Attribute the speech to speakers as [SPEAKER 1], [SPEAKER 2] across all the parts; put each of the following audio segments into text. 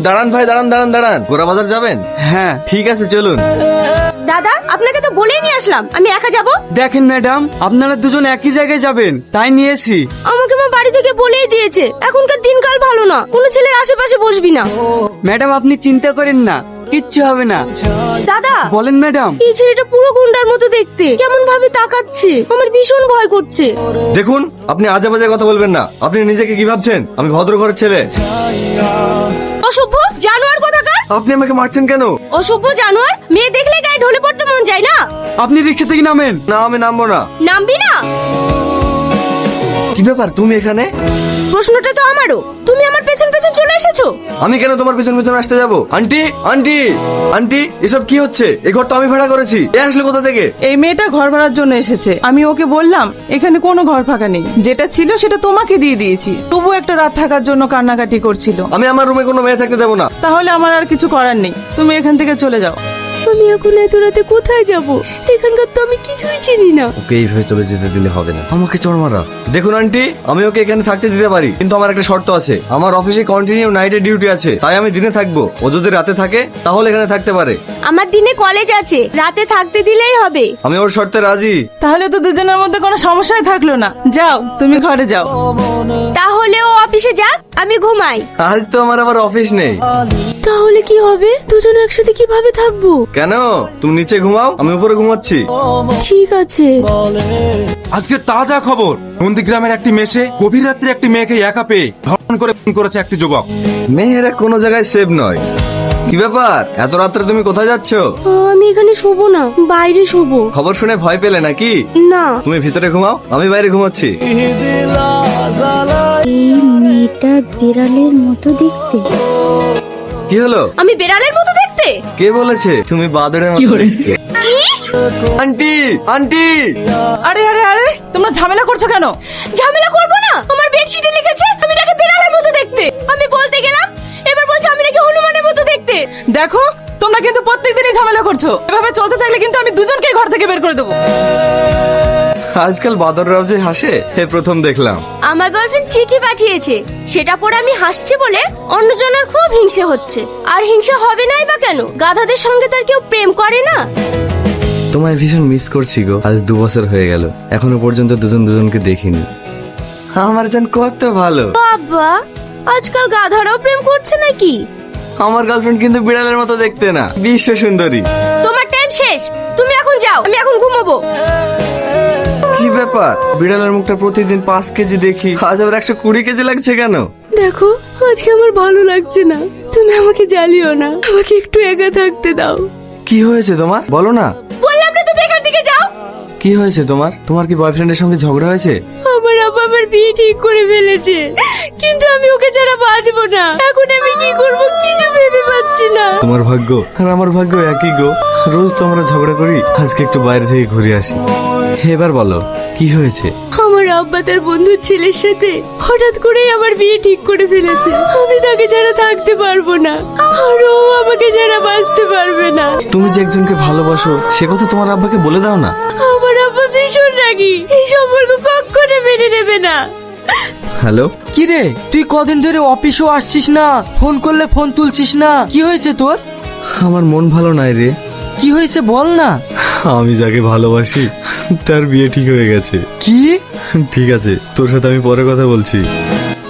[SPEAKER 1] দাঁড়ান ভাই, দাঁড়ান দাঁড়ান দাঁড়ান, গোড়া বাজার যাবেন?
[SPEAKER 2] হ্যাঁ
[SPEAKER 1] ঠিক আছে চলুন।
[SPEAKER 3] দাদা, আপনাকে তো বলেই নিয়ে আসলাম আমি একা যাব।
[SPEAKER 2] দেখেন ম্যাডাম, আপনারা দুজন একই জায়গায় যাবেন তাই নিয়েছি।
[SPEAKER 3] আমাকে আমার বাড়ি থেকে বলেই দিয়েছে এখনকার দিনকাল ভালো না, কোনো ছেলের আশেপাশে বসবি না।
[SPEAKER 2] ম্যাডাম আপনি চিন্তা করেন না, কিচ্ছু হবে না।
[SPEAKER 3] দাদা
[SPEAKER 2] বলেন ম্যাডাম।
[SPEAKER 3] এই ছেলেটা পুরো গুন্ডার মতো দেখতে, কেমন ভাবে তাকাচ্ছে, আমার ভীষণ ভয় করছে।
[SPEAKER 1] দেখুন, আপনি আজে বাজে কথা বলবেন না। আপনি নিজেকে কি ভাবছেন আমি ভদ্র ঘরের ছেলে?
[SPEAKER 3] অসভ্য জানোয়ার কোথাকার!
[SPEAKER 1] আপনি আমাকে মারছেন কেন?
[SPEAKER 3] অসভ্য জানোয়ার, মেয়ে দেখলে গায়ে ঢলে পড়তে মন যায় না।
[SPEAKER 2] আপনি রিক্সা থেকে নামেন।
[SPEAKER 1] না, আমি নামবো না।
[SPEAKER 3] নামবি না?
[SPEAKER 1] কি ব্যাপার, তুমি এখানে?
[SPEAKER 3] প্রশ্নটা তো আমারও, তুমি আমার পেছন পেছন চলে এসেছো।
[SPEAKER 1] আমি কেন তোমার পেছন পেছন আসতে যাবো? আন্টি আন্টি আন্টি, এসব কি হচ্ছে? এই ঘর তো আমি ভাড়া করেছি। এ আসলে কোথা থেকে?
[SPEAKER 4] এই মেয়েটা ঘর ভাড়ার জন্য এসেছে। আমি ওকে বললাম এখানে কোনো ঘর ফাঁকা নেই, যেটা ছিল সেটা তোমাকে দিয়ে দিয়েছি। তবু একটা রাত থাকার জন্য কান্নাকাটি করছিল।
[SPEAKER 1] আমি আমার রুমে কোনো মেয়ে থাকতে দেবো না।
[SPEAKER 4] তাহলে আমার আর কিছু করার নেই, তুমি এখান থেকে চলে যাও।
[SPEAKER 3] আমি এখন এত রাতে কোথায় যাব? এখানকার তো আমি কিছুই চিনি না।
[SPEAKER 1] ওকে এইভাবে চলে যেতে দিলে হবে না, আমাকে চড় মারা। দেখুন আন্টি, আমি ওকে এখানে থাকতে দিতে পারি, কিন্তু আমার একটা শর্ত আছে। আমার অফিসে কন্টিনিউ নাইটে ডিউটি আছে, তাই আমি দিনে থাকবো। ও যদি রাতে থাকে তাহলে এখানে থাকতে পারে।
[SPEAKER 3] আমার দিনে কলেজ আছে, রাতে থাকতে দিলেই হবে।
[SPEAKER 1] আমি ওর শর্তে রাজি।
[SPEAKER 4] তাহলে তো দুজনের মধ্যে কোনো সমস্যাই থাকলো না। যাও, তুমি ঘরে যাও।
[SPEAKER 3] তাহলে ও অফিসে যাক, আমি ঘুমাই।
[SPEAKER 1] আজ তো আমার আবার অফিস নেই।
[SPEAKER 3] তাহলে কি হবে? দুজন একসাথে কিভাবে থাকবো?
[SPEAKER 1] কেন? তুমি নিচে ঘুমাও, আমি উপরে ঘুমাচ্ছি।
[SPEAKER 3] ঠিক আছে।
[SPEAKER 5] আজকে তাজা খবর, নন্দীগ্রামের একটি মেশে গভীর রাত্রে একটি মেয়েকে একা পেয়ে ধর্ষণ করে খুন করেছে একটি যুবক।
[SPEAKER 1] মেয়েরা কোনো জায়গায় সেভ নয়। কি ব্যাপার, এত রাত্রে তুমি কোথায় যাচ্ছ?
[SPEAKER 3] আমি এখানে শোবো না, বাইরে শোবো।
[SPEAKER 1] খবর শুনে ভয় পেলে নাকি?
[SPEAKER 3] না।
[SPEAKER 1] তুমি ভিতরে ঘুমাও, আমি বাইরে ঘুমাচ্ছি।
[SPEAKER 6] এই মেয়েটা বিড়ালের মতো দেখতে।
[SPEAKER 1] কি হলো?
[SPEAKER 3] আমি বেড়ালের মতো দেখতে?
[SPEAKER 1] কে বলেছে তুমি বাদরের মতো দেখতে? আন্টি আন্টি,
[SPEAKER 4] আরে আরে আরে, তোমরা ঝামেলা করছো কেন?
[SPEAKER 3] ঝামেলা করবো না, আমার বেডশিটে লিখেছে আমি নাকি বেড়ালের মতো দেখতে। আমি বলতে গেলাম, এবার বলছে আমি নাকি হনুমানের মতো দেখতে।
[SPEAKER 4] দেখো, তোমরা কিন্তু প্রত্যেকদিনই ঝামেলা করছো। এভাবে চলতে থাকলে কিন্তু আমি দুজনকেই ঘর থেকে বের করে দেবো।
[SPEAKER 1] আজকাল বাদররাও যে হাসে, হে প্রথম দেখলাম।
[SPEAKER 3] আমার বয়ফ্রেন্ড চিঠি পাঠিয়েছে, সেটা পড়ে আমি হাসছি বলে অন্যজনের খুব হিংসে হচ্ছে। আর হিংসা হবে নাই বা কেন? গাধাদের সঙ্গে তার কেউ প্রেম করে না।
[SPEAKER 1] তোমায় ভীষণ মিস করছি গো। আজ 2 বছর হয়ে গেল, এখনো পর্যন্ত দুজন দুজনকে দেখিনি। আমার জান কত ভালো।
[SPEAKER 3] বাবা, আজকাল গাধারাও প্রেম করছে নাকি?
[SPEAKER 1] আমার গার্লফ্রেন্ড কিন্তু বিড়ালের মতো দেখতে না, বিশ্ব সুন্দরী।
[SPEAKER 3] তোমার টাইম শেষ, তুমি এখন যাও, আমি এখন ঘুমাবো।
[SPEAKER 1] কি ব্যাপার, বিড়ালের মুখটা প্রতিদিন 5 কেজি দেখি, আজ আবার 120 কেজি লাগছে কেন?
[SPEAKER 3] দেখো, আজকে আমার ভালো লাগছে না, তুমি আমাকে জ্বালিও না, আমাকে একটু একা থাকতে দাও।
[SPEAKER 1] কি হয়েছে তোমার, বলো না।
[SPEAKER 3] বললাম না তুমি এখান থেকে যাও।
[SPEAKER 1] কি হয়েছে তোমার? তোমার কি বয়ফ্রেন্ডের সঙ্গে ঝগড়া হয়েছে?
[SPEAKER 3] আমার আব্বা আমার বিয়ে ঠিক করে ফেলেছে, কিন্তু আমি ওকে ছাড়া বাঁচবো না। এখন আমি কি করব কিছু ভেবে পাচ্ছি না।
[SPEAKER 1] তোমার ভাগ্য আর আমার ভাগ্য একই গো। রোজ তো আমরা ঝগড়া করি, আজকে একটু বাইরে থেকে ঘুরে আসি। এবার বলো কি হয়েছে?
[SPEAKER 3] আমার আব্বা তার বন্ধুর ছেলের সাথে হঠাৎ করেই আমার বিয়ে ঠিক করে ফেলেছে। আমি তাকে ছাড়া থাকতে পারবো না, আর ও আমাকে ছাড়া বাঁচতে পারবে না।
[SPEAKER 1] তুমি যে একজনকে ভালোবাসো সে কথা তোমার আব্বাকে বলে দাও না।
[SPEAKER 3] আমার আব্বা ভীষণ রাগী, এই সম্পর্ক কখনো মেনে নেবে না।
[SPEAKER 1] হ্যালো,
[SPEAKER 2] কি রে, তুই কদিন ধরে অফিসেও আসছিস না, ফোন করলে ফোন তুলছিস না, কি হয়েছে তোর?
[SPEAKER 1] আমার মন ভালো নাই রে।
[SPEAKER 2] কি হয়েছে বল না।
[SPEAKER 1] আমি যাকে ভালোবাসি তার বিয়ে ঠিক হয়ে গেছে।
[SPEAKER 2] কি?
[SPEAKER 1] ঠিক আছে, তোর সাথে আমি পরে কথা বলছি।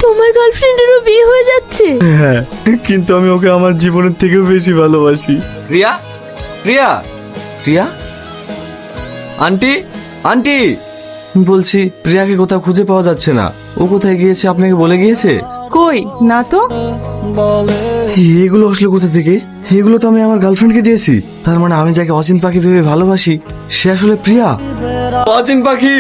[SPEAKER 3] তোমার গার্লফ্রেন্ডেরও বিয়ে হয়ে যাচ্ছে?
[SPEAKER 1] হ্যাঁ, কিন্তু আমি ওকে আমার জীবনের থেকেও বেশি ভালোবাসি। রিয়া, রিয়া, রিয়া, আন্টি, আন্টি, বলছি প্রিয়াকে কোথাও খুঁজে পাওয়া যাচ্ছে না। ও কোথায় গিয়েছে আপনাকে বলে গিয়েছে?
[SPEAKER 4] কই না তো।
[SPEAKER 1] এগুলো আসলে কোথা থেকে? এগুলো তো আমি আমার গার্লফ্রেন্ডকে দিয়েছি। তার মানে আমি যাকে অচিন পাখি ভেবে ভালোবাসি সে আসলে প্রিয়া। অচিন পাখি।